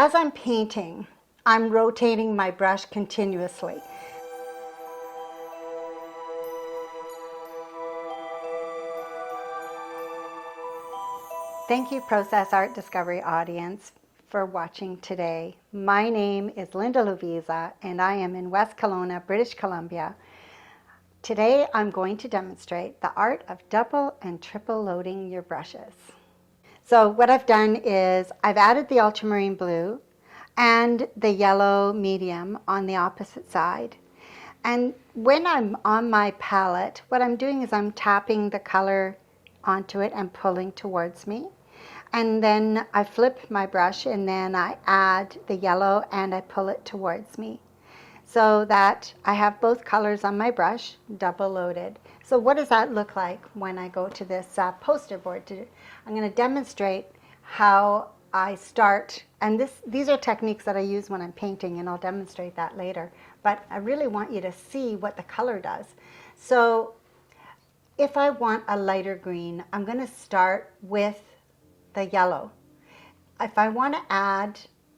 as I'm painting, I'm rotating my brush continuously. Thank you, Process Art Discovery audience, for watching today. My name is Linda Lovisa, and I am in West Kelowna, British Columbia. Today, I'm going to demonstrate the art of double and triple loading your brushes. So what I've done is I've added the ultramarine blue and the yellow medium on the opposite side. And when I'm on my palette, what I'm doing is I'm tapping the color onto it and pulling towards me. And then I flip my brush and then I add the yellow and I pull it towards me, so that I have both colors on my brush, double loaded. So what does that look like when I go to this poster board? I'm going to demonstrate how I start, and these are techniques that I use when I'm painting, and I'll demonstrate that later. But I really want you to see what the color does. So if I want a lighter green, I'm going to start with the yellow. If I want to add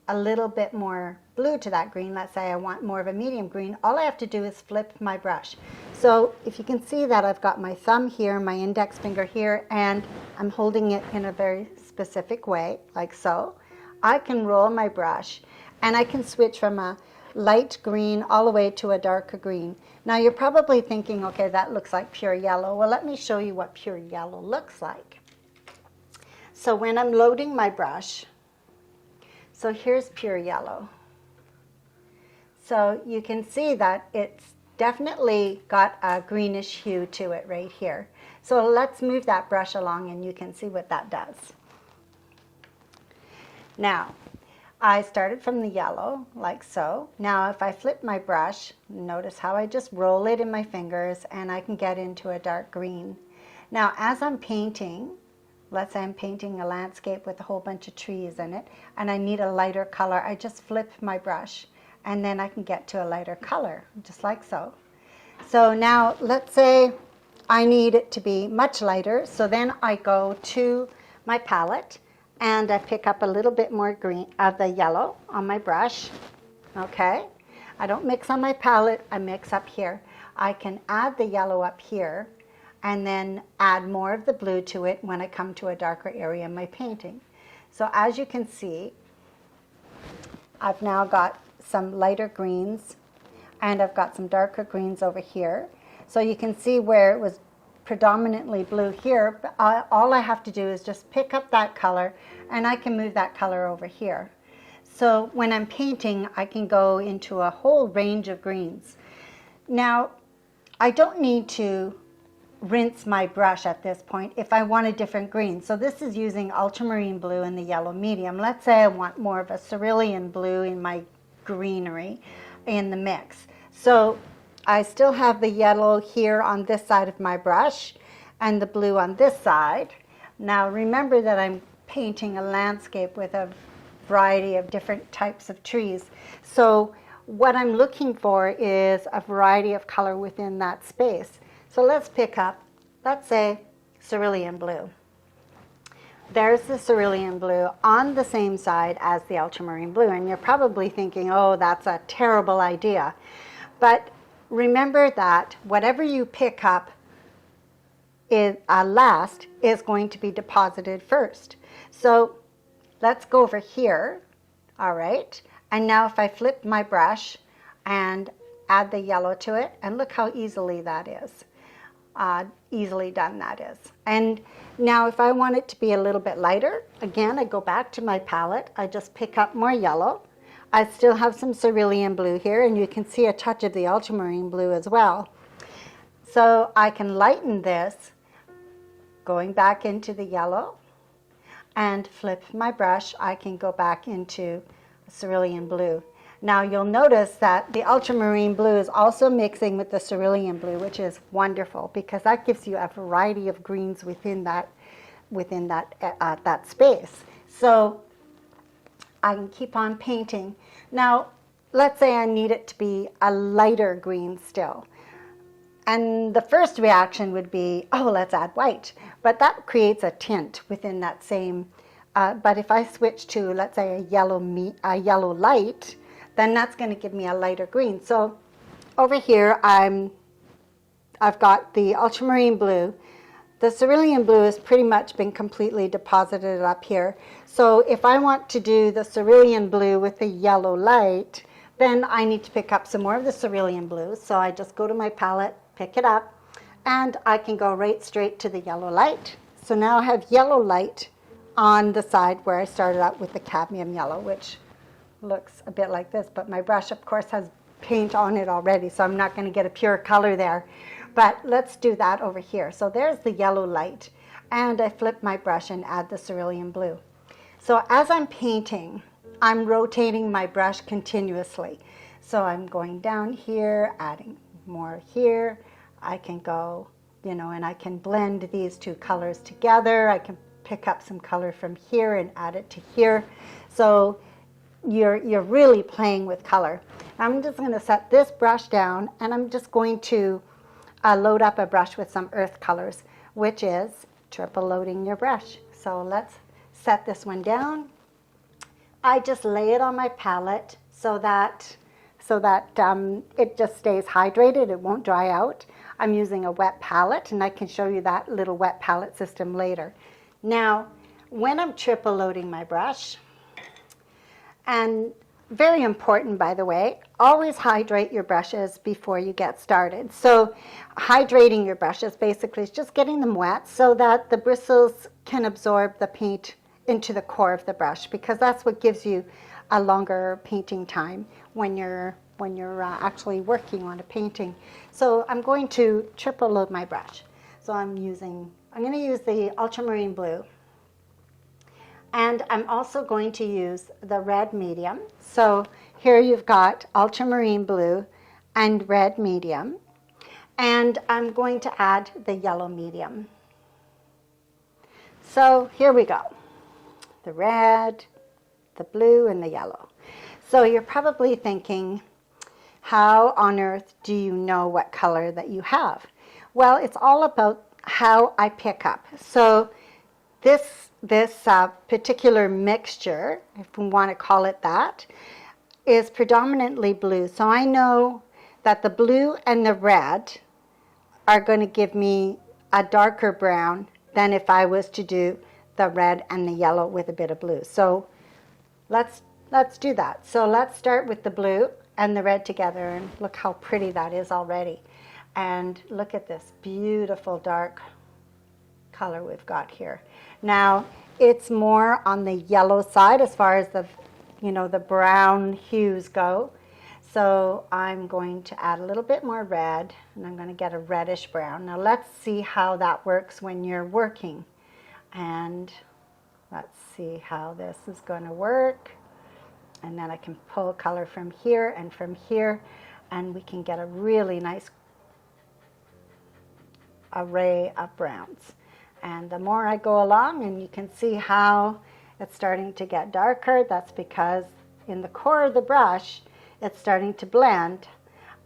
a little bit more blue to that green, let's say I want more of a medium green, all I have to do is flip my brush. So if you can see that I've got my thumb here, my index finger here, and I'm holding it in a very specific way, like so, I can roll my brush and I can switch from a light green all the way to a darker green. Now you're probably thinking, okay, that looks like pure yellow. Well, let me show you what pure yellow looks like. So when I'm loading my brush, so here's pure yellow. So you can see that it's definitely got a greenish hue to it right here. So let's move that brush along and you can see what that does. Now, I started from the yellow, like so. Now if I flip my brush, notice how I just roll it in my fingers and I can get into a dark green. Now as I'm painting, let's say I'm painting a landscape with a whole bunch of trees in it, and I need a lighter color. I just flip my brush, and then I can get to a lighter color, just like so. So now, let's say I need it to be much lighter, so then I go to my palette, and I pick up a little bit more green of the yellow on my brush, okay? I don't mix on my palette, I mix up here. I can add the yellow up here, and then add more of the blue to it when I come to a darker area in my painting. So as you can see, I've now got some lighter greens and I've got some darker greens over here. So you can see where it was predominantly blue here, but all I have to do is just pick up that color and I can move that color over here. So when I'm painting, I can go into a whole range of greens. Now, I don't need to rinse my brush at this point if I want a different green. So this is using ultramarine blue and the yellow medium. Let's say I want more of a cerulean blue in my greenery in the mix. So I still have the yellow here on this side of my brush and the blue on this side. Now remember that I'm painting a landscape with a variety of different types of trees. So what I'm looking for is a variety of color within that space. So let's pick up, let's say, cerulean blue. There's the cerulean blue on the same side as the ultramarine blue, and you're probably thinking, oh, that's a terrible idea. But remember that whatever you pick up last is going to be deposited first. So let's go over here, all right? And now if I flip my brush and add the yellow to it, and look how easily that is. Easily done that is. And now if I want it to be a little bit lighter, again, I go back to my palette, I just pick up more yellow. I still have some cerulean blue here, and you can see a touch of the ultramarine blue as well. So I can lighten this, going back into the yellow, and flip my brush, I can go back into cerulean blue. Now you'll notice that the ultramarine blue is also mixing with the cerulean blue, which is wonderful because that gives you a variety of greens within that space. So I can keep on painting. Now let's say I need it to be a lighter green still. And the first reaction would be, oh, let's add white. But that creates a tint within that same But if I switch to, let's say, a yellow light, then that's going to give me a lighter green. So over here, I've got the ultramarine blue. The cerulean blue has pretty much been completely deposited up here. So if I want to do the cerulean blue with the yellow light, then I need to pick up some more of the cerulean blue. So I just go to my palette, pick it up, and I can go right straight to the yellow light. So now I have yellow light on the side where I started out with the cadmium yellow, which looks a bit like this, but my brush, of course, has paint on it already, so I'm not going to get a pure color there. But let's do that over here. So there's the yellow light, and I flip my brush and add the cerulean blue. So as I'm painting, I'm rotating my brush continuously. So I'm going down here, adding more here. I can go, and I can blend these two colors together. I can pick up some color from here and add it to here. So you're really playing with color. I'm just going to set this brush down, and I'm just going to load up a brush with some earth colors, which is triple loading your brush. So let's set this one down. I just lay it on my palette so that it just stays hydrated. It won't dry out. I'm using a wet palette, and I can show you that little wet palette system later. Now, when I'm triple loading my brush, and very important, by the way, always hydrate your brushes before you get started. So hydrating your brushes basically is just getting them wet so that the bristles can absorb the paint into the core of the brush, because that's what gives you a longer painting time when you're actually working on a painting. So I'm going to triple load my brush. So I'm going to use the ultramarine blue. And I'm also going to use the red medium. So here you've got ultramarine blue and red medium. And I'm going to add the yellow medium. So here we go. The red, the blue, and the yellow. So you're probably thinking, how on earth do you know what color that you have? Well, it's all about how I pick up. So this particular mixture, if we want to call it that, is predominantly blue. So I know that the blue and the red are going to give me a darker brown than if I was to do the red and the yellow with a bit of blue. So let's do that. So let's start with the blue and the red together, and look how pretty that is already. And look at this beautiful dark color we've got here. Now, it's more on the yellow side as far as the brown hues go. So I'm going to add a little bit more red, and I'm going to get a reddish brown. Now let's see how that works when you're working. And let's see how this is going to work. And then I can pull color from here and from here, and we can get a really nice array of browns. And the more I go along, and you can see how it's starting to get darker, that's because in the core of the brush, it's starting to blend.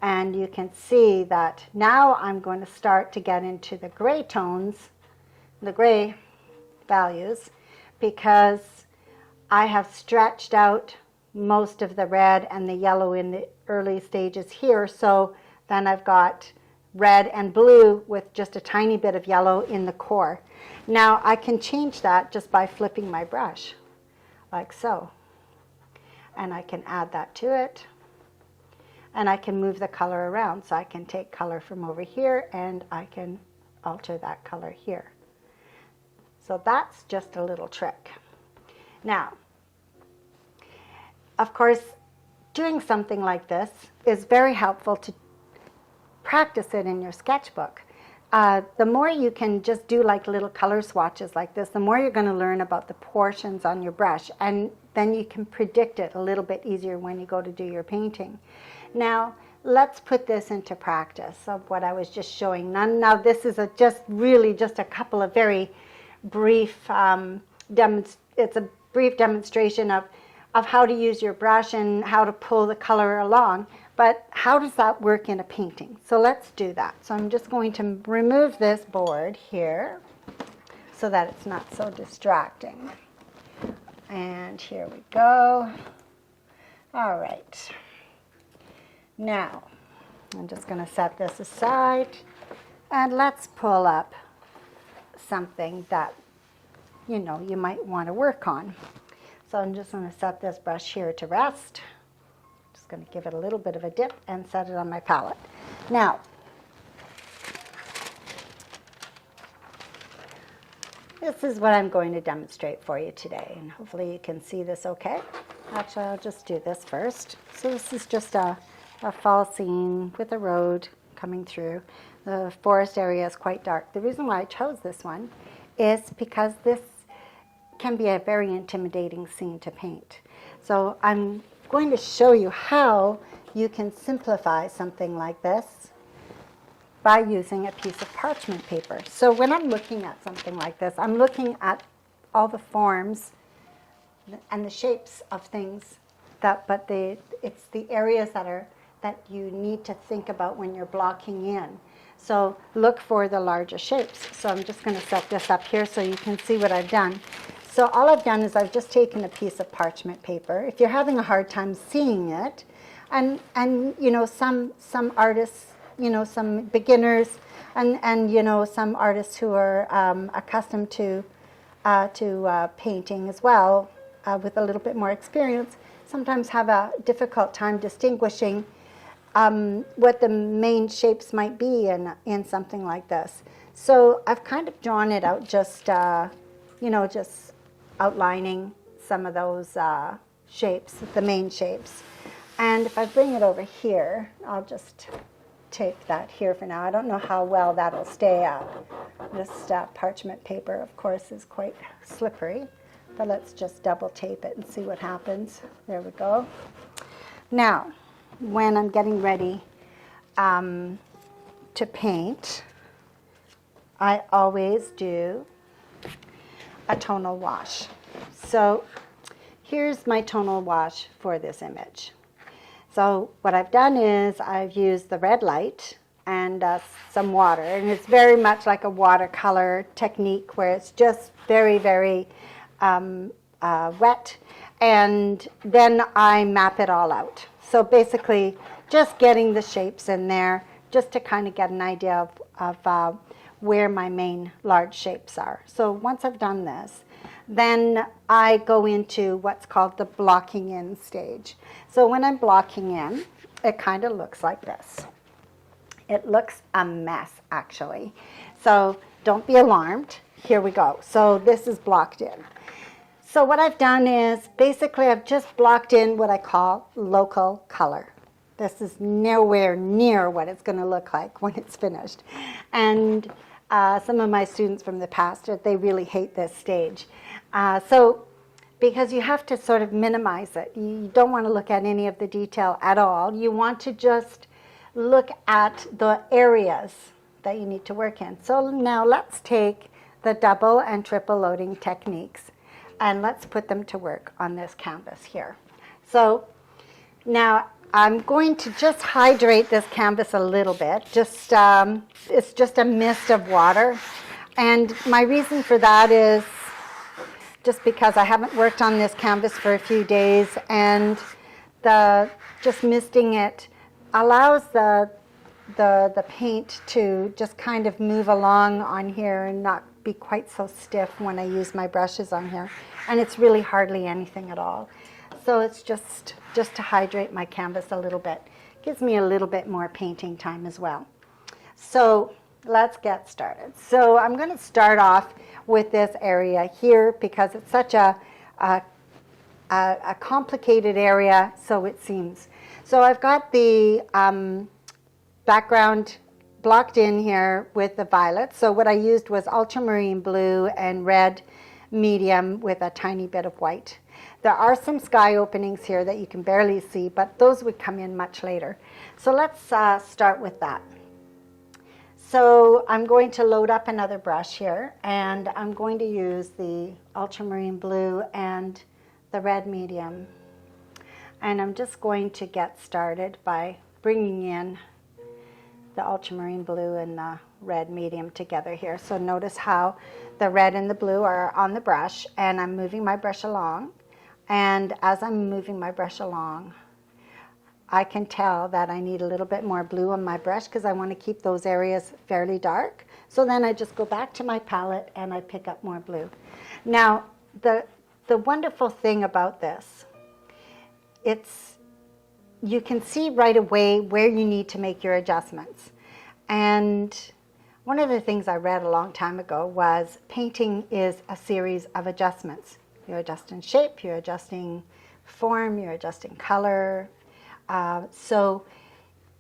And you can see that now I'm going to start to get into the gray tones, the gray values, because I have stretched out most of the red and the yellow in the early stages here. So then I've got red and blue with just a tiny bit of yellow in the core. Now I can change that just by flipping my brush, like so. And I can add that to it. And I can move the color around. So I can take color from over here, and I can alter that color here. So that's just a little trick. Now, of course, doing something like this is very helpful to practice it in your sketchbook. The more you can just do like little color swatches like this, the more you're going to learn about the portions on your brush, and then you can predict it a little bit easier when you go to do your painting. Now, let's put this into practice of what I was just showing. Now this is really just a couple of very brief, it's a brief demonstration of how to use your brush and how to pull the color along. But how does that work in a painting? So let's do that. So I'm just going to remove this board here so that it's not so distracting. And here we go. All right. Now, I'm just going to set this aside, and let's pull up something that, you know, you might want to work on. So I'm just going to set this brush here to rest. Just going to give it a little bit of a dip and set it on my palette. Now, this is what I'm going to demonstrate for you today, and hopefully you can see this okay. Actually, I'll just do this first. So this is just a fall scene with a road coming through. The forest area is quite dark. The reason why I chose this one is because this can be a very intimidating scene to paint. So I'm going to show you how you can simplify something like this by using a piece of parchment paper. So when I'm looking at something like this, I'm looking at all the forms and the shapes of things it's the areas that you need to think about when you're blocking in. So look for the larger shapes. So I'm just going to set this up here so you can see what I've done. So all I've done is I've just taken a piece of parchment paper. If you're having a hard time seeing it, and you know, some artists, you know, some beginners, and you know, some artists who are accustomed to painting as well, with a little bit more experience, sometimes have a difficult time distinguishing what the main shapes might be in something like this. So I've kind of drawn it out, just you know, just outlining some of those shapes, the main shapes. And if I bring it over here, I'll just take that here for now. I don't know how well that'll stay up. This parchment paper, of course, is quite slippery, but let's just double tape it and see what happens. There we go. Now, when I'm getting ready to paint, I always do a tonal wash. So here's my tonal wash for this image. So what I've done is I've used the red light and some water, and it's very much like a watercolor technique where it's just very, very wet, and then I map it all out. So basically just getting the shapes in there just to kind of get an idea of where my main large shapes are. So once I've done this, then I go into what's called the blocking in stage. So when I'm blocking in, it kind of looks like this. It looks a mess, actually. So don't be alarmed. Here we go. So this is blocked in. So what I've done is basically I've just blocked in what I call local color. This is nowhere near what it's going to look like when it's finished. And some of my students from the past, they really hate this stage. So because you have to sort of minimize it. You don't want to look at any of the detail at all. You want to just look at the areas that you need to work in. So now let's take the double and triple loading techniques and let's put them to work on this canvas here. So now I'm going to just hydrate this canvas a little bit. Just it's just a mist of water. And my reason for that is just because I haven't worked on this canvas for a few days, and just misting it allows the paint to just kind of move along on here and not be quite so stiff when I use my brushes on here. And it's really hardly anything at all. So it's just to hydrate my canvas a little bit. Gives me a little bit more painting time as well. So let's get started. So I'm going to start off with this area here because it's such a complicated area, so it seems. So I've got the background blocked in here with the violet. So what I used was ultramarine blue and red medium with a tiny bit of white. There are some sky openings here that you can barely see, but those would come in much later. So let's start with that. So I'm going to load up another brush here, and I'm going to use the ultramarine blue and the red medium. And I'm just going to get started by bringing in the ultramarine blue and the red medium together here. So notice how the red and the blue are on the brush, and I'm moving my brush along, And as I'm moving my brush along, I can tell that I need a little bit more blue on my brush because I want to keep those areas fairly dark. So then I just go back to my palette and I pick up more blue. Now, the wonderful thing about this, you can see right away where you need to make your adjustments. And one of the things I read a long time ago was painting is a series of adjustments. You're adjusting shape, you're adjusting form, you're adjusting color. So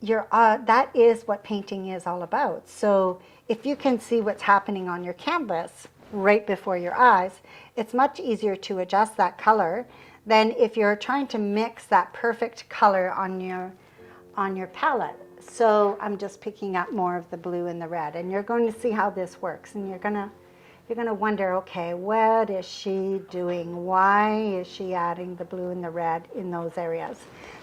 that is what painting is all about. So if you can see what's happening on your canvas right before your eyes, it's much easier to adjust that color than if you're trying to mix that perfect color on your palette. So I'm just picking up more of the blue and the red, and you're going to see how this works, and you're gonna wonder, okay, what is she doing? Why is she adding the blue and the red in those areas?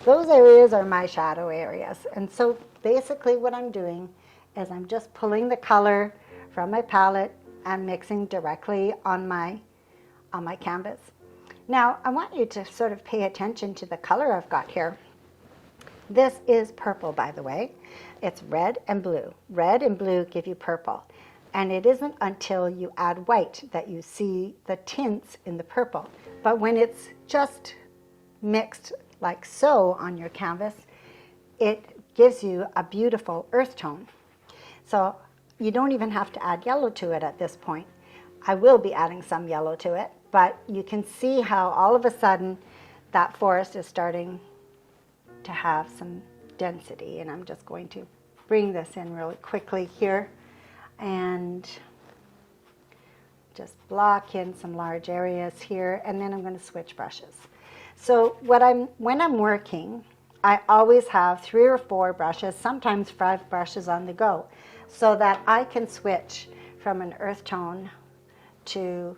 Those areas are my shadow areas. And so basically what I'm doing is I'm just pulling the color from my palette and mixing directly on my canvas. Now, I want you to sort of pay attention to the color I've got here. This is purple, by the way. It's red and blue. Red and blue give you purple. And it isn't until you add white that you see the tints in the purple. But when it's just mixed like so on your canvas, it gives you a beautiful earth tone. So you don't even have to add yellow to it at this point. I will be adding some yellow to it, but you can see how all of a sudden that forest is starting to have some density. And I'm just going to bring this in really quickly here and just block in some large areas here, and then I'm going to switch brushes. So when I'm working, I always have 3 or 4 brushes, sometimes 5 brushes on the go, so that I can switch from an earth tone to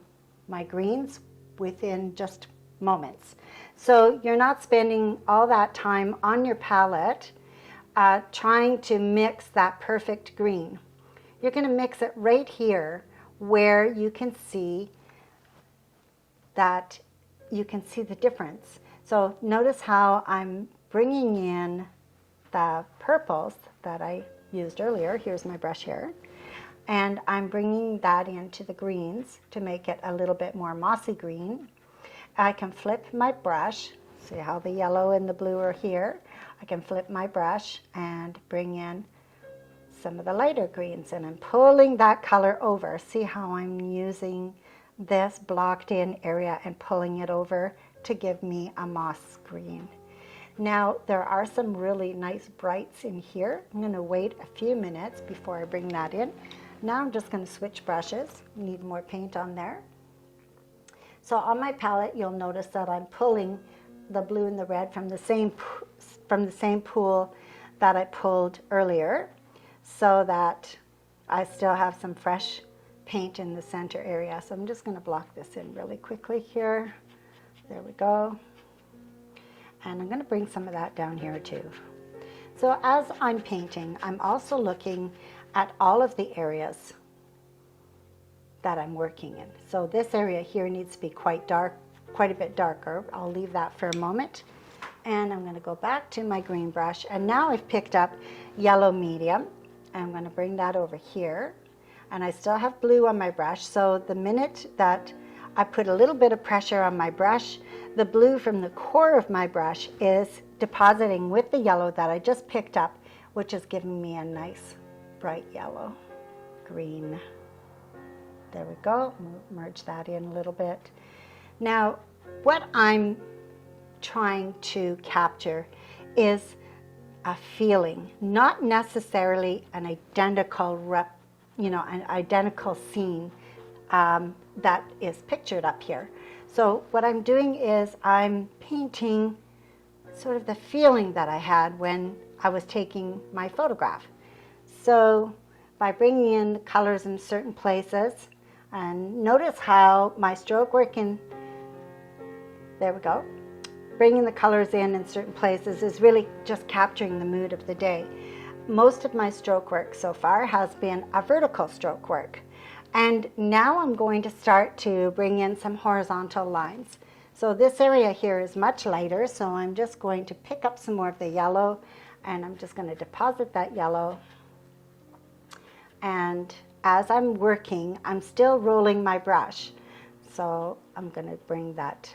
my greens within just moments. So you're not spending all that time on your palette trying to mix that perfect green. You're going to mix it right here where you can see the difference. So notice how I'm bringing in the purples that I used earlier. Here's my brush here. And I'm bringing that into the greens to make it a little bit more mossy green. I can flip my brush. See how the yellow and the blue are here? I can flip my brush and bring in some of the lighter greens, and I'm pulling that color over. See how I'm using this blocked in area and pulling it over to give me a moss green. Now there are some really nice brights in here. I'm going to wait a few minutes before I bring that in. Now I'm just going to switch brushes. Need more paint on there. So on my palette you'll notice that I'm pulling the blue and the red from the same pool that I pulled earlier, so that I still have some fresh paint in the center area. So I'm just going to block this in really quickly here. There we go. And I'm going to bring some of that down here too. So as I'm painting, I'm also looking at all of the areas that I'm working in. So this area here needs to be quite dark, quite a bit darker. I'll leave that for a moment. And I'm going to go back to my green brush. And now I've picked up yellow medium. I'm going to bring that over here, and I still have blue on my brush. So the minute that I put a little bit of pressure on my brush, the blue from the core of my brush is depositing with the yellow that I just picked up, which is giving me a nice bright yellow green. There we go. Merge that in a little bit. Now what I'm trying to capture is a feeling, not necessarily an identical scene that is pictured up here. So what I'm doing is I'm painting sort of the feeling that I had when I was taking my photograph. So by bringing in the colors in certain places, and notice how my stroke work there we go, bringing the colors in certain places is really just capturing the mood of the day. Most of my stroke work so far has been a vertical stroke work. And now I'm going to start to bring in some horizontal lines. So this area here is much lighter, so I'm just going to pick up some more of the yellow, and I'm just going to deposit that yellow. And as I'm working, I'm still rolling my brush. So I'm going to bring that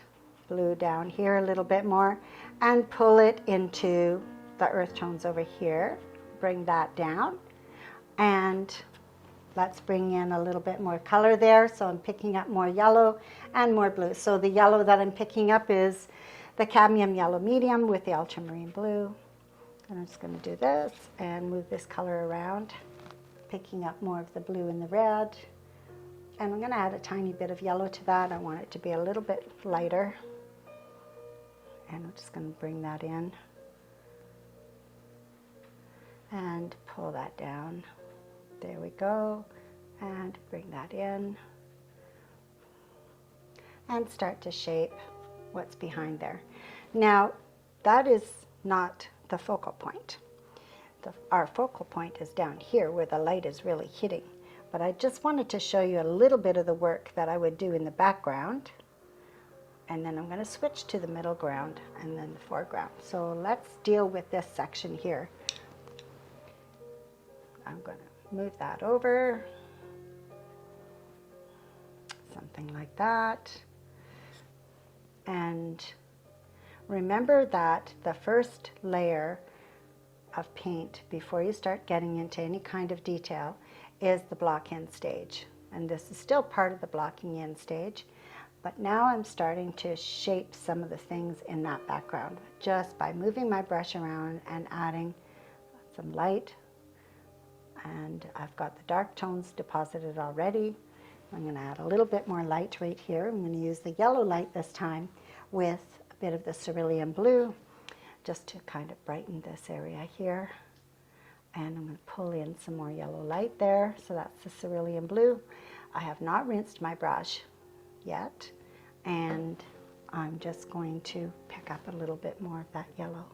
blue down here a little bit more and pull it into the earth tones over here. Bring that down, and let's bring in a little bit more color there. So I'm picking up more yellow and more blue. So the yellow that I'm picking up is the cadmium yellow medium with the ultramarine blue. And I'm just going to do this and move this color around, picking up more of the blue and the red. And I'm going to add a tiny bit of yellow to that. I want it to be a little bit lighter. And I'm just going to bring that in and pull that down. There we go. And bring that in. And start to shape what's behind there. Now, that is not the focal point. Our focal point is down here where the light is really hitting. But I just wanted to show you a little bit of the work that I would do in the background. And then I'm going to switch to the middle ground and then the foreground. So let's deal with this section here. I'm going to move that over. Something like that. And remember that the first layer of paint before you start getting into any kind of detail is the block in stage. And this is still part of the blocking in stage, but now I'm starting to shape some of the things in that background just by moving my brush around and adding some light. And I've got the dark tones deposited already. I'm going to add a little bit more light right here. I'm going to use the yellow light this time with a bit of the cerulean blue just to kind of brighten this area here. And I'm going to pull in some more yellow light there. So that's the cerulean blue. I have not rinsed my brush yet, and I'm just going to pick up a little bit more of that yellow.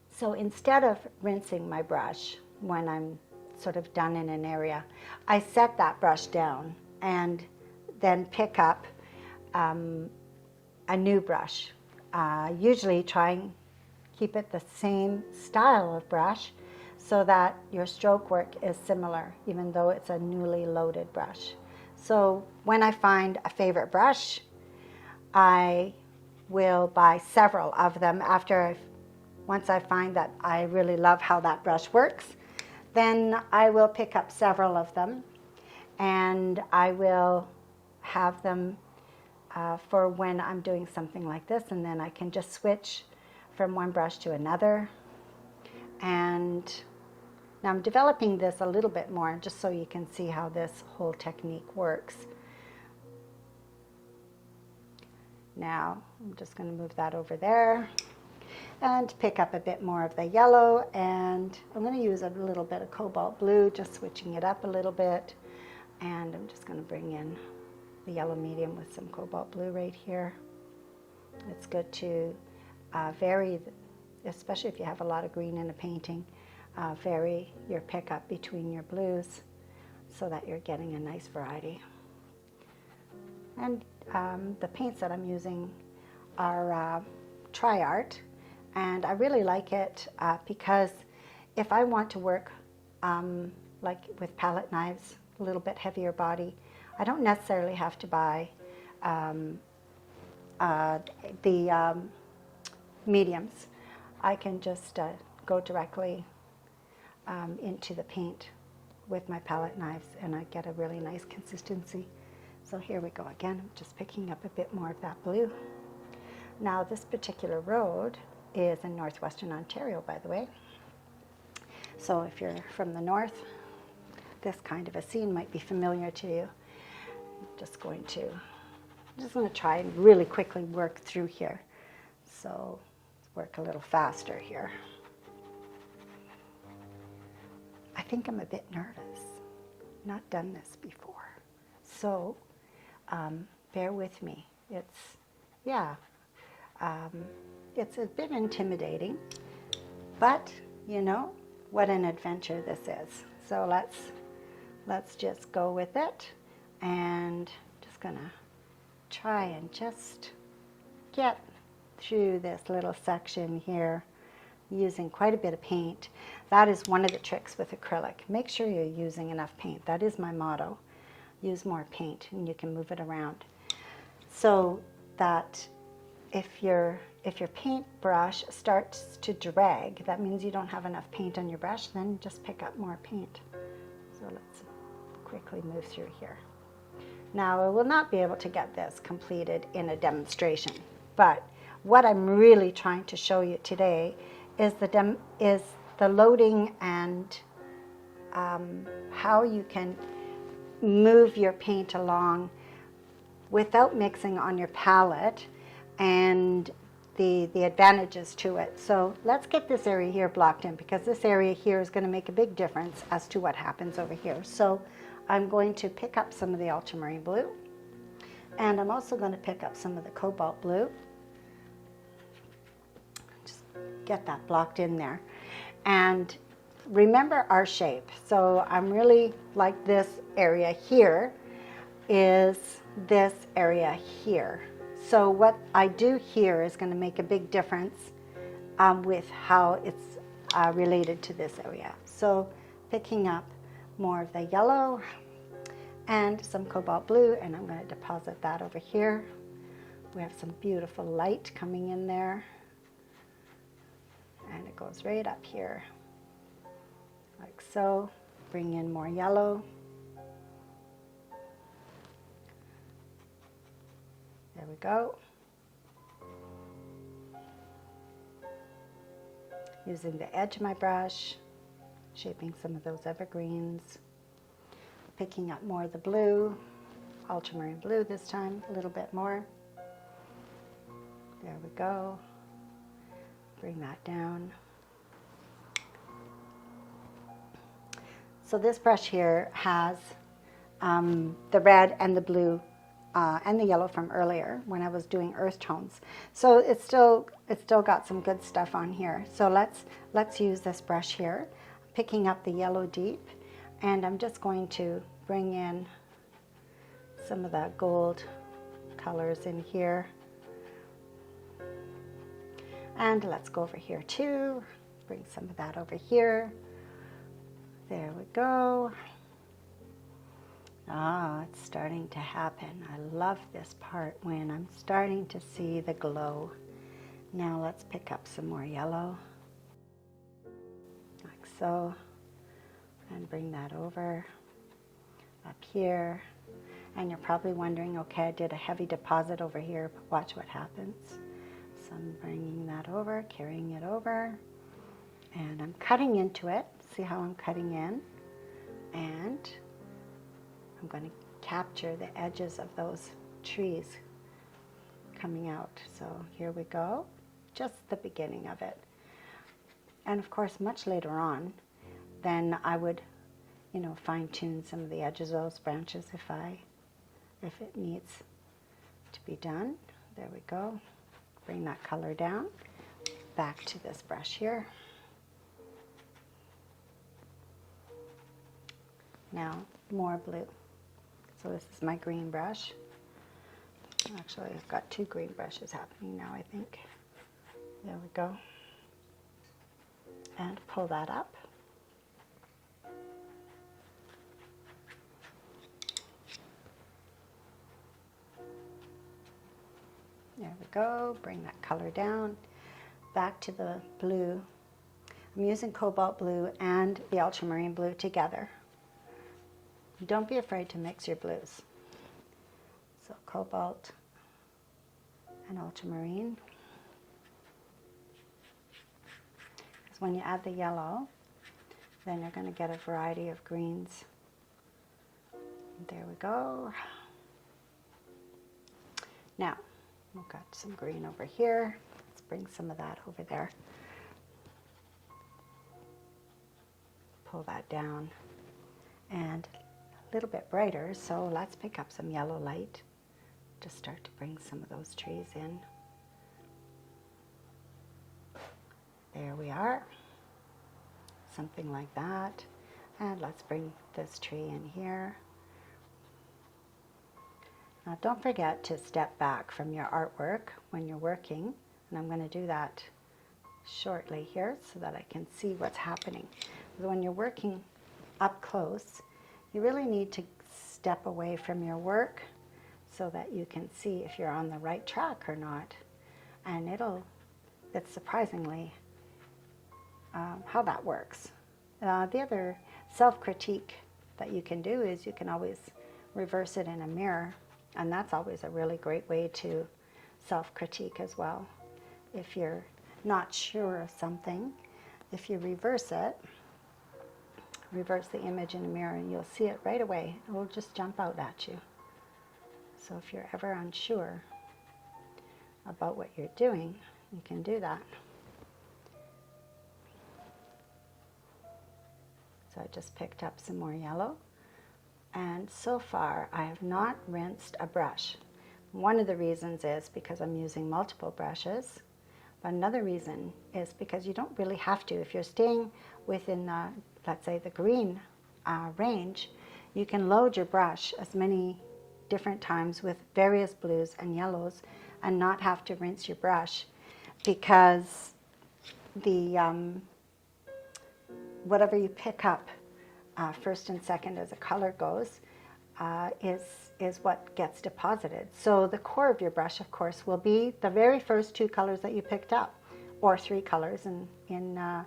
So instead of rinsing my brush when I'm sort of done in an area, I set that brush down and then pick up a new brush. Usually try and keep it the same style of brush so that your stroke work is similar, even though it's a newly loaded brush. So when I find a favorite brush, I will buy several of them once I find that I really love how that brush works. Then I will pick up several of them, and I will have them for when I'm doing something like this, and then I can just switch from one brush to another. And now I'm developing this a little bit more just so you can see how this whole technique works. Now I'm just going to move that over there and pick up a bit more of the yellow, and I'm going to use a little bit of cobalt blue, just switching it up a little bit. And I'm just going to bring in the yellow medium with some cobalt blue right here. It's good to vary, especially if you have a lot of green in a painting, vary your pickup between your blues so that you're getting a nice variety. And the paints that I'm using are Tri-Art, and I really like it because if I want to work like with palette knives, a little bit heavier body, I don't necessarily have to buy the mediums. I can just go directly into the paint with my palette knives, and I get a really nice consistency. So here we go again. I'm just picking up a bit more of that blue. Now this particular road is in northwestern Ontario, by the way. So if you're from the north, this kind of a scene might be familiar to you. I'm just going to try and really quickly work through here. So work a little faster here. I think I'm a bit nervous. Not done this before. So bear with me. It's a bit intimidating, but you know what an adventure this is. So let's just go with it, and just gonna try and just get through this little section here using quite a bit of paint. That is one of the tricks with acrylic. Make sure you're using enough paint. That is my motto. Use more paint and you can move it around. So that if your paintbrush starts to drag, that means you don't have enough paint on your brush, then just pick up more paint. So let's quickly move through here. Now I will not be able to get this completed in a demonstration, but what I'm really trying to show you today is the loading and how you can move your paint along without mixing on your palette and the advantages to it. So let's get this area here blocked in, because this area here is going to make a big difference as to what happens over here. So I'm going to pick up some of the ultramarine blue, and I'm also going to pick up some of the cobalt blue. Just get that blocked in there. And remember our shape. So I'm really like this area here is this area here. So what I do here is going to make a big difference with how it's related to this area. So picking up more of the yellow and some cobalt blue, and I'm going to deposit that over here. We have some beautiful light coming in there, and it goes right up here like so. Bring in more yellow. There we go. Using the edge of my brush, shaping some of those evergreens. Picking up more of the blue, ultramarine blue this time, a little bit more. There we go. Bring that down. So this brush here has the red and the blue and the yellow from earlier when I was doing earth tones. So it's still got some good stuff on here. So let's use this brush here, picking up the yellow deep, and I'm just going to bring in some of that gold colors in here. And let's go over here too. Bring some of that over here. There we go. Ah, it's starting to happen. I love this part when I'm starting to see the glow. Now let's pick up some more yellow, like so, and bring that over up here. And you're probably wondering, okay, I did a heavy deposit over here, but watch what happens. So I'm bringing that over, carrying it over, and I'm cutting into it. See how I'm cutting in? And I'm going to capture the edges of those trees coming out. So here we go, just the beginning of it. And of course, much later on, then I would, fine tune some of the edges of those branches if it needs to be done. There we go. Bring that color down. Back to this brush here. Now, more blue. So this is my green brush. Actually, I've got two green brushes happening now, I think. There we go. And pull that up. There we go. Bring that color down. Back to the blue. I'm using cobalt blue and the ultramarine blue together. Don't be afraid to mix your blues. So cobalt and ultramarine. Because when you add the yellow, then you're going to get a variety of greens. There we go. Now, we've got some green over here. Let's bring some of that over there. Pull that down. And a little bit brighter, so let's pick up some yellow light. Just start to bring some of those trees in. There we are. Something like that. And let's bring this tree in here. Now don't forget to step back from your artwork when you're working, and I'm going to do that shortly here so that I can see what's happening. Because when you're working up close, you really need to step away from your work so that you can see if you're on the right track or not. And it's surprisingly how that works. The other self-critique that you can do is you can always reverse it in a mirror, and that's always a really great way to self-critique as well. If you're not sure of something, if you reverse the image in a mirror, and you'll see it right away. It will just jump out at you. So if you're ever unsure about what you're doing, you can do that. So I just picked up some more yellow, and so far I have not rinsed a brush. One of the reasons is because I'm using multiple brushes, but another reason is because you don't really have to. If you're staying within the, let's say, the green range, you can load your brush as many different times with various blues and yellows and not have to rinse your brush, because the whatever you pick up first and second as a color goes is what gets deposited. So the core of your brush, of course, will be the very first two colors that you picked up, or three colors in the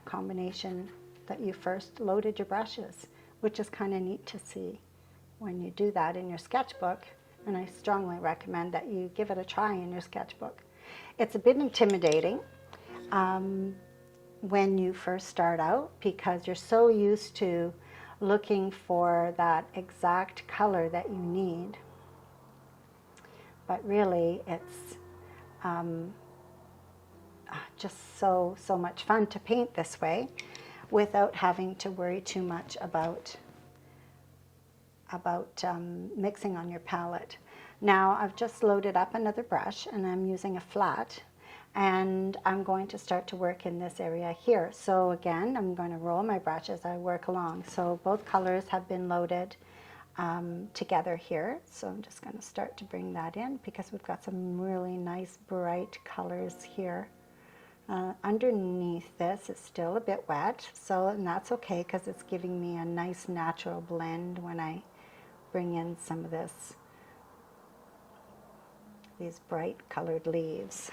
combination that you first loaded your brushes, which is kind of neat to see when you do that in your sketchbook. And I strongly recommend that you give it a try in your sketchbook. It's a bit intimidating when you first start out, because you're so used to looking for that exact color that you need. But really, it's just so much fun to paint this way without having to worry too much about mixing on your palette. Now I've just loaded up another brush, and I'm using a flat, and I'm going to start to work in this area here. So again, I'm going to roll my brush as I work along. So both colors have been loaded together here. So I'm just going to start to bring that in, because we've got some really nice bright colors here. Underneath this is still a bit wet, and that's okay, because it's giving me a nice natural blend when I bring in some of these bright colored leaves.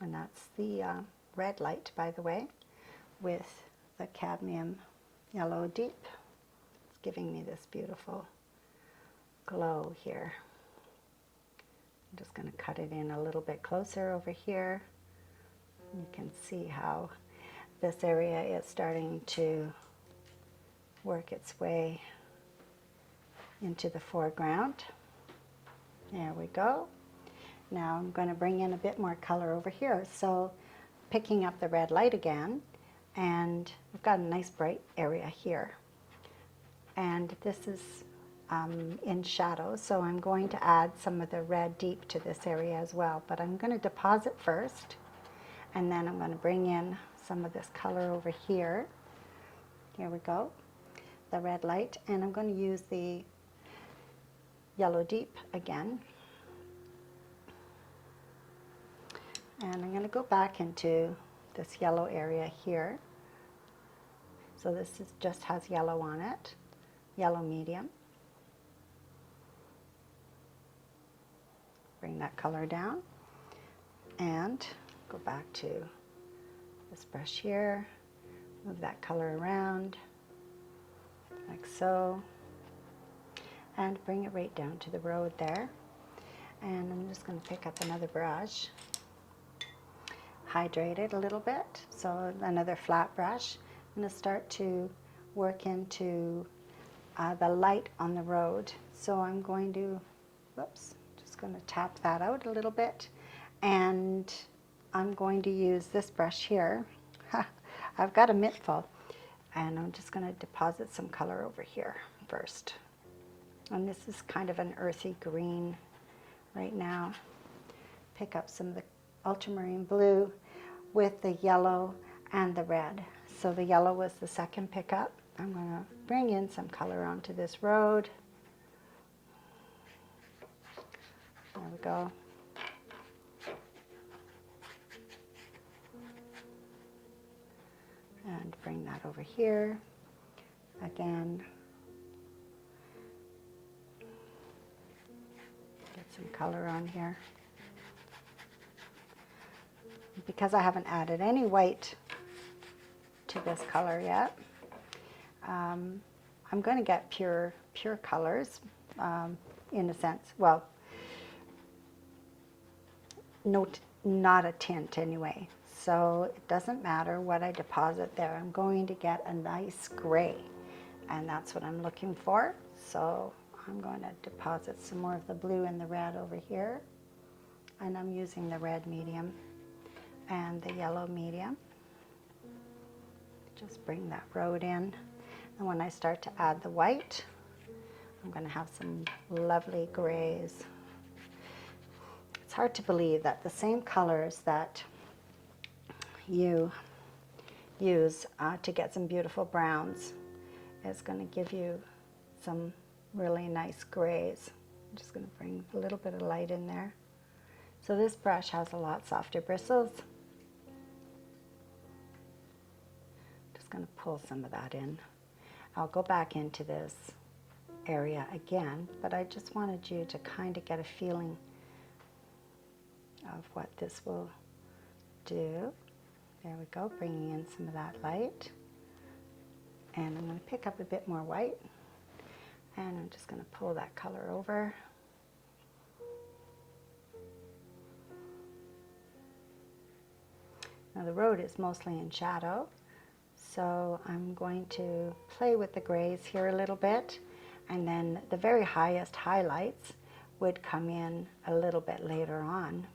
And that's the red light, by the way, with the cadmium yellow deep. It's giving me this beautiful glow here. I'm just going to cut it in a little bit closer over here. You can see how this area is starting to work its way into the foreground. There we go. Now I'm going to bring in a bit more color over here. So picking up the red light again, and we've got a nice bright area here. And this is in shadow, so I'm going to add some of the red deep to this area as well. But I'm going to deposit first, and then I'm going to bring in some of this color over here. Here we go, the red light, and I'm going to use the yellow deep again. And I'm going to go back into this yellow area here. So this just has yellow on it, yellow medium. Bring that color down and go back to this brush here. Move that color around like so, and bring it right down to the road there. And I'm just going to pick up another brush, hydrate it a little bit, so another flat brush. I'm going to start to work into the light on the road. So I'm going to, just going to tap that out a little bit, and I'm going to use this brush here. I've got a mitt full, and I'm just going to deposit some color over here first. And this is kind of an earthy green right now. Pick up some of the ultramarine blue with the yellow and the red. So the yellow was the second pickup, I'm going to bring in some color onto this road. There we go. And bring that over here. Again, get some color on here. Because I haven't added any white to this color yet, I'm going to get pure colors, in a sense. Well, not a tint anyway. So it doesn't matter what I deposit there. I'm going to get a nice gray, and that's what I'm looking for. So I'm going to deposit some more of the blue and the red over here, and I'm using the red medium and the yellow medium. Just bring that road in, and when I start to add the white, I'm going to have some lovely grays. It's hard to believe that the same colors that you use to get some beautiful browns is going to give you some really nice grays. I'm just going to bring a little bit of light in there. So this brush has a lot softer bristles. Just going to pull some of that in. I'll go back into this area again, but I just wanted you to kind of get a feeling of what this will do. There we go, bringing in some of that light. And I'm going to pick up a bit more white, and I'm just going to pull that color over. Now the road is mostly in shadow, so I'm going to play with the grays here a little bit, and then the very highest highlights would come in a little bit later on.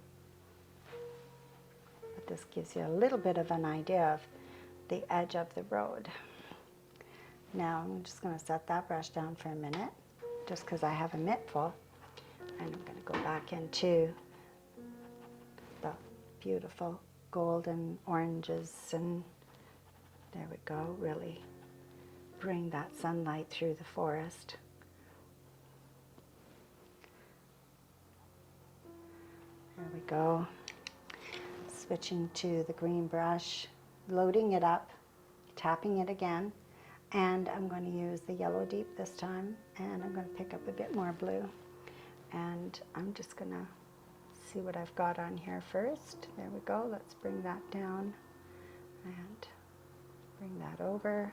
But this gives you a little bit of an idea of the edge of the road. Now I'm just going to set that brush down for a minute, just because I have a mitt full, and I'm going to go back into the beautiful golden oranges, and there we go, really bring that sunlight through the forest. There we go. Switching to the green brush, loading it up, tapping it again, and I'm going to use the yellow deep this time, and I'm going to pick up a bit more blue, and I'm just going to see what I've got on here first. There we go. Let's bring that down and bring that over.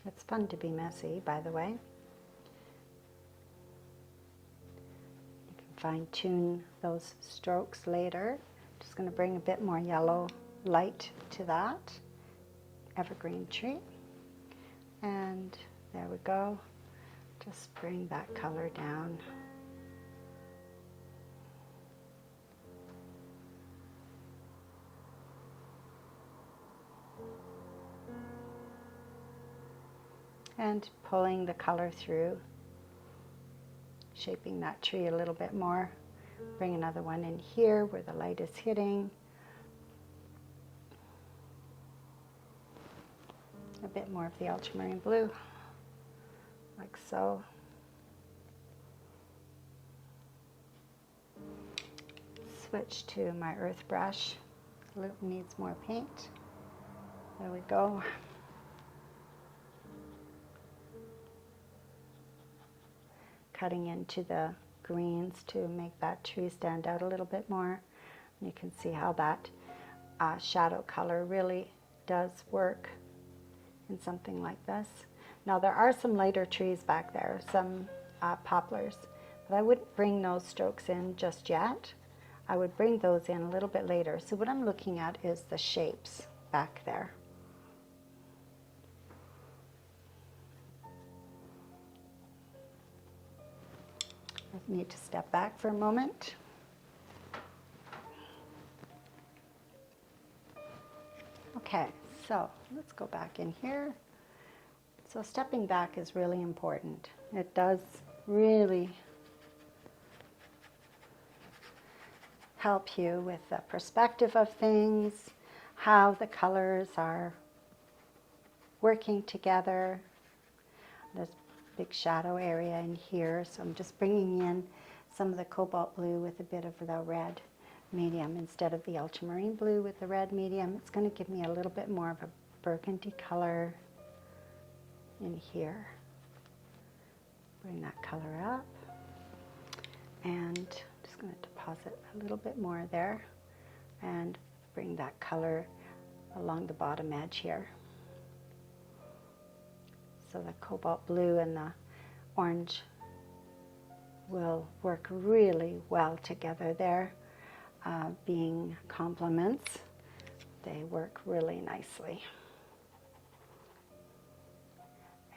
It's fun to be messy, by the way. You can fine-tune those strokes later. Just going to bring a bit more yellow light to that evergreen tree. And there we go. Just bring that color down. And pulling the color through, shaping that tree a little bit more. Bring another one in here where the light is hitting. A bit more of the ultramarine blue, like so. Switch to my earth brush. It needs more paint. There we go. Cutting into the greens to make that tree stand out a little bit more. You can see how that shadow color really does work in something like this. Now there are some lighter trees back there, some poplars, but I wouldn't bring those strokes in just yet. I would bring those in a little bit later. So what I'm looking at is the shapes back there. I need to step back for a moment. Okay, so let's go back in here. So stepping back is really important. It does really help you with the perspective of things, how the colors are working together. There's a big shadow area in here, so I'm just bringing in some of the cobalt blue with a bit of the red medium instead of the ultramarine blue with the red medium. It's going to give me a little bit more of a burgundy color in here. Bring that color up, and I'm just going to deposit a little bit more there and bring that color along the bottom edge here. So the cobalt blue and the orange will work really well together there, being complements. They work really nicely.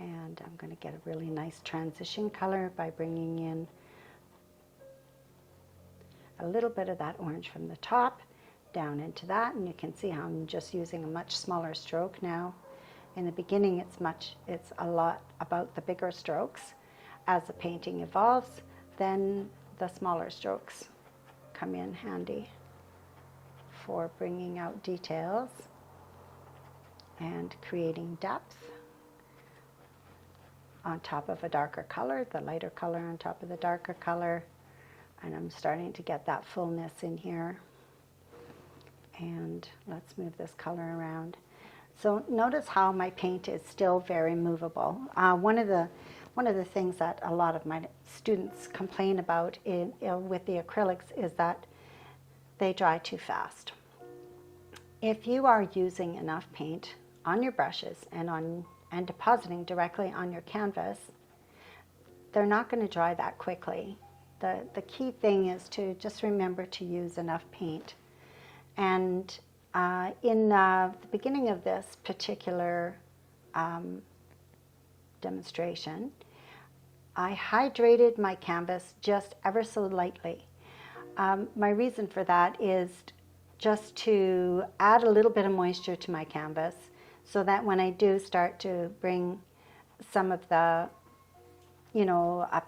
And I'm going to get a really nice transition color by bringing in a little bit of that orange from the top down into that, and you can see how I'm just using a much smaller stroke now. In the beginning it's a lot about the bigger strokes. As the painting evolves, then the smaller strokes come in handy for bringing out details and creating depth on top of a darker color, the lighter color on top of the darker color. And I'm starting to get that fullness in here. And let's move this color around. So notice how my paint is still very movable. One of the things that a lot of my students complain about with the acrylics is that they dry too fast. If you are using enough paint on your brushes and depositing directly on your canvas, they're not going to dry that quickly. The key thing is to just remember to use enough paint. And in the beginning of this particular demonstration, I hydrated my canvas just ever so lightly. My reason for that is just to add a little bit of moisture to my canvas so that when I do start to bring some of the,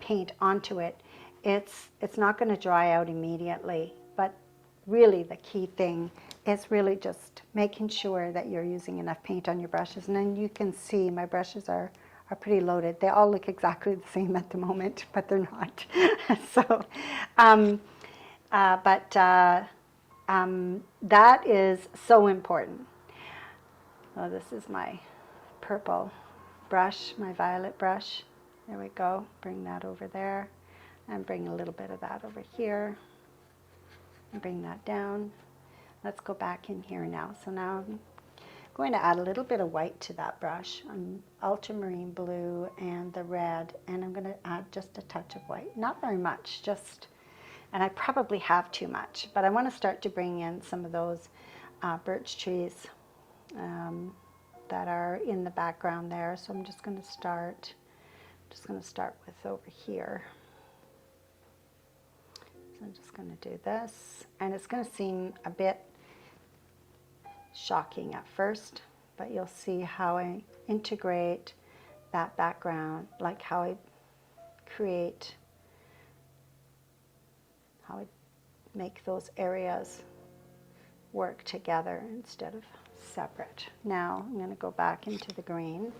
paint onto it, it's not going to dry out immediately. But really the key thing is really just making sure that you're using enough paint on your brushes. And then you can see my brushes are pretty loaded. They all look exactly the same at the moment, but they're not. So, that is so important. So this is my purple brush, my violet brush. There we go. Bring that over there and bring a little bit of that over here and bring that down. Let's go back in here now. So now I'm going to add a little bit of white to that brush, ultramarine blue and the red, and I'm going to add just a touch of white. Not very much, just, and I probably have too much, but I want to start to bring in some of those birch trees that are in the background there. So I'm just going to start with over here. So I'm just going to do this, and it's going to seem a bit shocking at first, but you'll see how I integrate that background, like how I make those areas work together instead of separate. Now I'm going to go back into the green,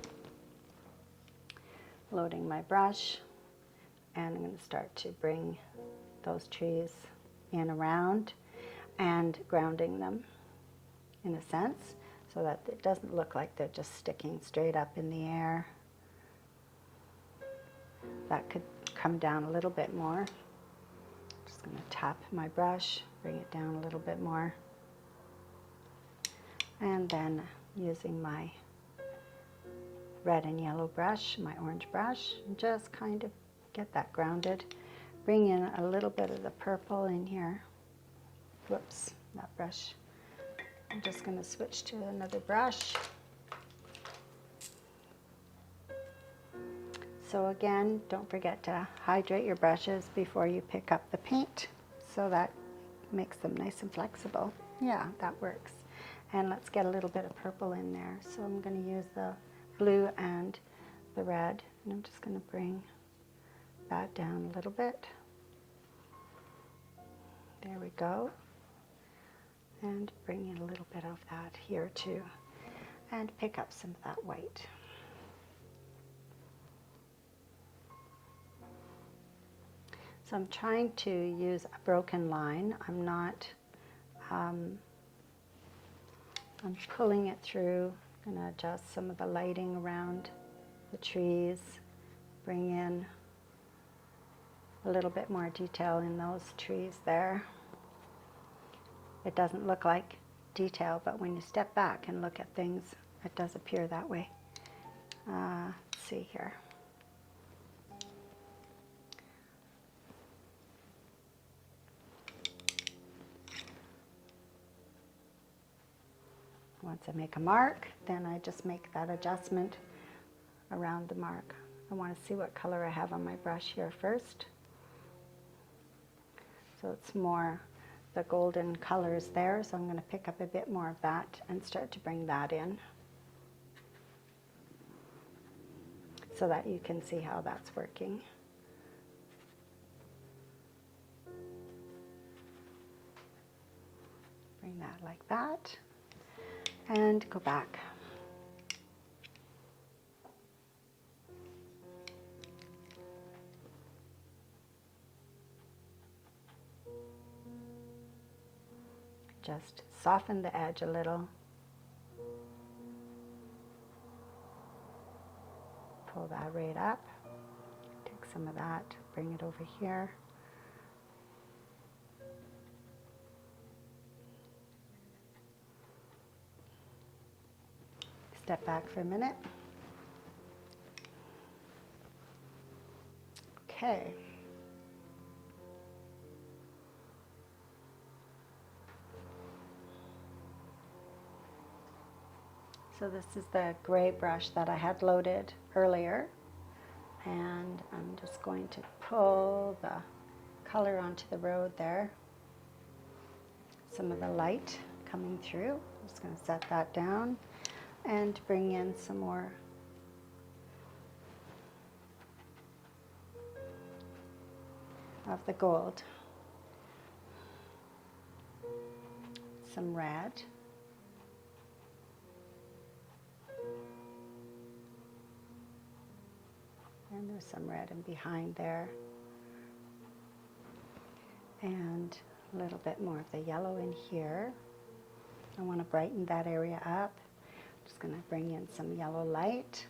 loading my brush, and I'm going to start to bring those trees in around and grounding them in a sense so that it doesn't look like they're just sticking straight up in the air. That could come down a little bit more. Just going to tap my brush, bring it down a little bit more, and then using my red and yellow brush, my orange brush, just kind of get that grounded. Bring in a little bit of the purple in here. Whoops, that brush. I'm just going to switch to another brush. So again, don't forget to hydrate your brushes before you pick up the paint, so that makes them nice and flexible. Yeah, that works. And let's get a little bit of purple in there. So I'm going to use the blue and the red, and I'm just going to bring that down a little bit. There we go. And bring in a little bit of that here too. And pick up some of that white. So I'm trying to use a broken line. I'm not, I'm pulling it through. I'm going to adjust some of the lighting around the trees, bring in a little bit more detail in those trees there. It doesn't look like detail, but when you step back and look at things, it does appear that way. Let's see here. Once I make a mark, then I just make that adjustment around the mark. I want to see what color I have on my brush here first. So it's more the golden colors there, so I'm going to pick up a bit more of that and start to bring that in so that you can see how that's working. Bring that like that and go back. Just soften the edge a little. Pull that right up. Take some of that, bring it over here. Step back for a minute. Okay. So this is the gray brush that I had loaded earlier, and I'm just going to pull the color onto the road there. Some of the light coming through. I'm just going to set that down and bring in some more of the gold. Some red. And there's some red in behind there. And a little bit more of the yellow in here. I want to brighten that area up. I'm just going to bring in some yellow light.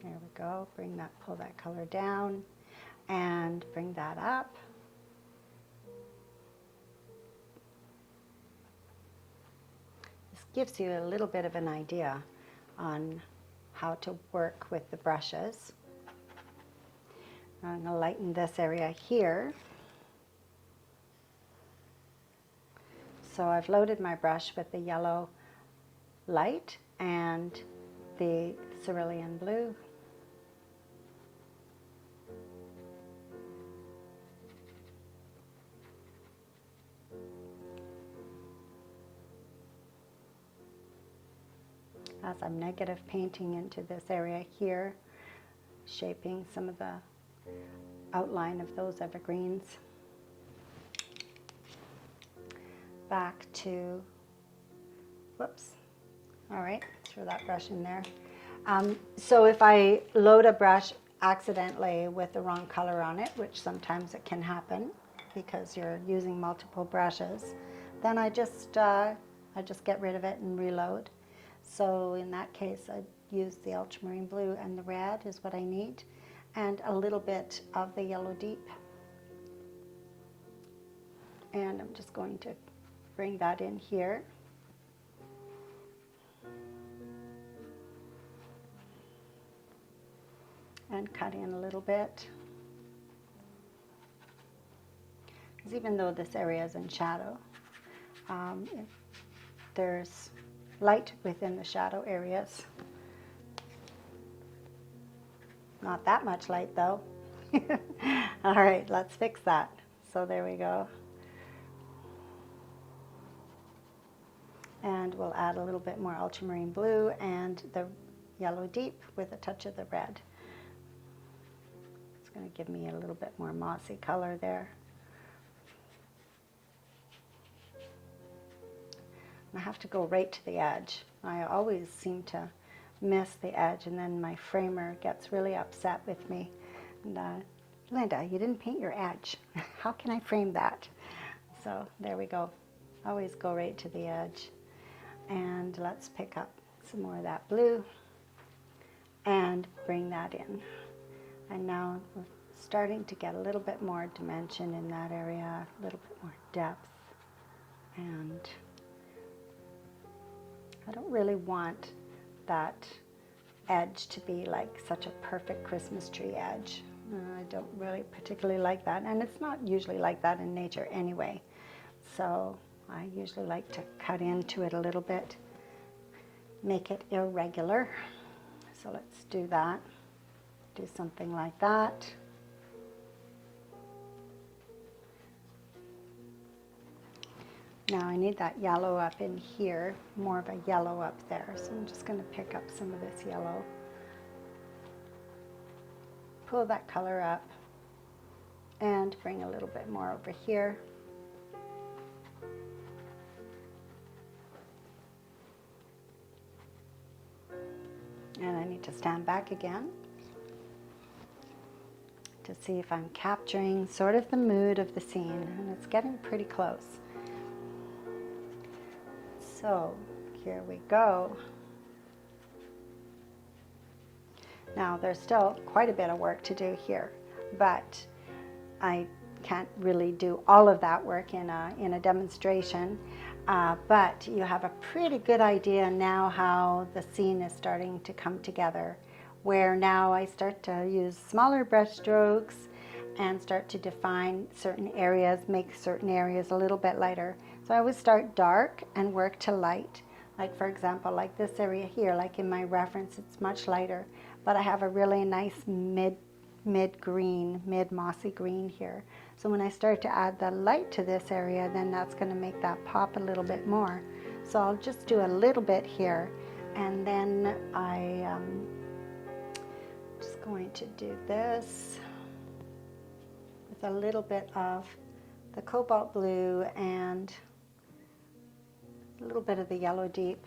There we go. Bring that, pull that color down and bring that up. This gives you a little bit of an idea on how to work with the brushes. I'm going to lighten this area here. So I've loaded my brush with the yellow light and the cerulean blue. As I'm negative painting into this area here, shaping some of the outline of those evergreens. Back to, whoops, all right, throw that brush in there. So if I load a brush accidentally with the wrong color on it, which sometimes it can happen because you're using multiple brushes, then I just get rid of it and reload. So in that case, I use the ultramarine blue, and the red is what I need, and a little bit of the yellow deep. And I'm just going to bring that in here. And cut in a little bit. Because even though this area is in shadow, there's light within the shadow areas. Not that much light though. All right, let's fix that. So there we go. And we'll add a little bit more ultramarine blue and the yellow deep with a touch of the red. It's going to give me a little bit more mossy color there. I have to go right to the edge. I always seem to miss the edge, and then my framer gets really upset with me. And, Linda, you didn't paint your edge. How can I frame that? So there we go. Always go right to the edge. And let's pick up some more of that blue and bring that in. And now we're starting to get a little bit more dimension in that area, a little bit more depth. And I don't really want that edge to be like such a perfect Christmas tree edge. I don't really particularly like that, and it's not usually like that in nature anyway. So I usually like to cut into it a little bit, make it irregular. So let's do that. Do something like that. Now I need that yellow up in here, more of a yellow up there. So I'm just going to pick up some of this yellow. Pull that color up and bring a little bit more over here. And I need to stand back again to see if I'm capturing sort of the mood of the scene, and it's getting pretty close. So here we go. Now there's still quite a bit of work to do here, but I can't really do all of that work in a demonstration, but you have a pretty good idea now how the scene is starting to come together, where now I start to use smaller brush strokes and start to define certain areas, make certain areas a little bit lighter. So I always start dark and work to light. Like for example, like this area here, like in my reference, it's much lighter, but I have a really nice mid-green, mid-mossy green here. So when I start to add the light to this area, then that's going to make that pop a little bit more. So I'll just do a little bit here, and then I'm just going to do this with a little bit of the cobalt blue and a little bit of the yellow deep,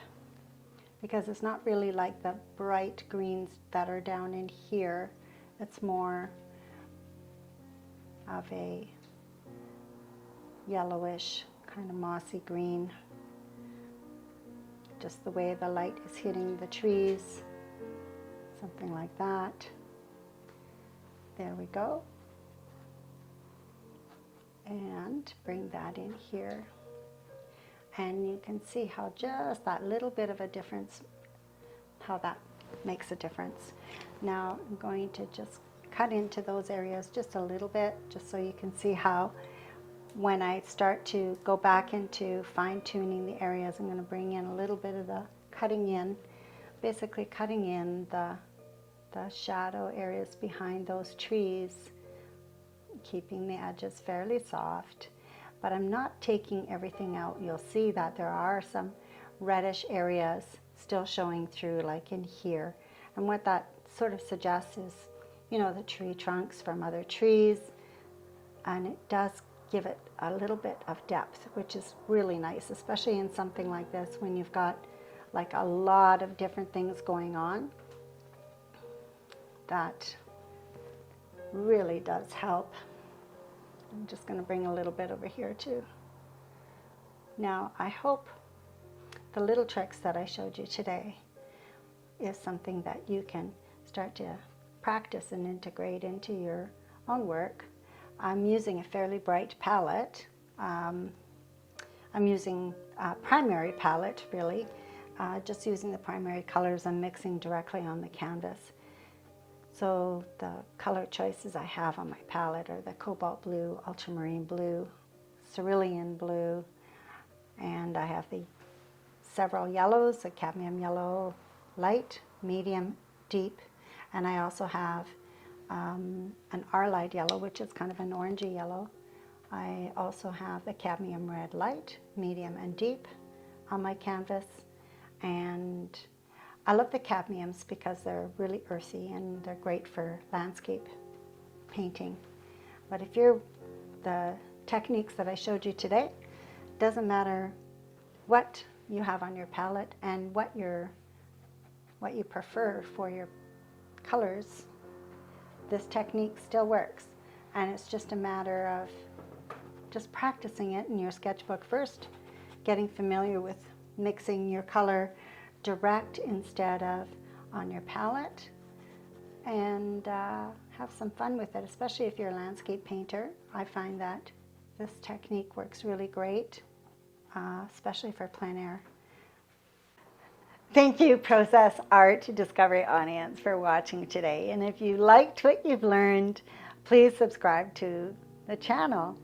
because it's not really like the bright greens that are down in here. It's more of a yellowish, kind of mossy green. Just the way the light is hitting the trees, something like that. There we go. And bring that in here. And you can see how just that little bit of a difference, how that makes a difference. Now I'm going to just cut into those areas just a little bit, just so you can see how when I start to go back into fine-tuning the areas, I'm going to bring in a little bit of the cutting in, basically cutting in the shadow areas behind those trees, keeping the edges fairly soft. But I'm not taking everything out. You'll see that there are some reddish areas still showing through, like in here. And what that sort of suggests is, you know, the tree trunks from other trees. And it does give it a little bit of depth, which is really nice, especially in something like this when you've got like a lot of different things going on. That really does help. I'm just going to bring a little bit over here too. Now I hope the little tricks that I showed you today is something that you can start to practice and integrate into your own work. I'm using a fairly bright palette. I'm using a primary palette, really. Just using the primary colors I'm mixing directly on the canvas. So the color choices I have on my palette are the cobalt blue, ultramarine blue, cerulean blue, and I have the several yellows, the cadmium yellow light, medium, deep, and I also have an Arlide yellow, which is kind of an orangey yellow. I also have the cadmium red light, medium and deep, on my canvas. And I love the cadmiums because they're really earthy and they're great for landscape painting. But if you're the techniques that I showed you today, doesn't matter what you have on your palette and what you prefer for your colors, this technique still works. And it's just a matter of just practicing it in your sketchbook first, getting familiar with mixing your color direct instead of on your palette, and have some fun with it, especially if you're a landscape painter. I find that this technique works really great, especially for plein air. Thank you, Process Art Discovery audience, for watching today. And if you liked what you've learned, please subscribe to the channel.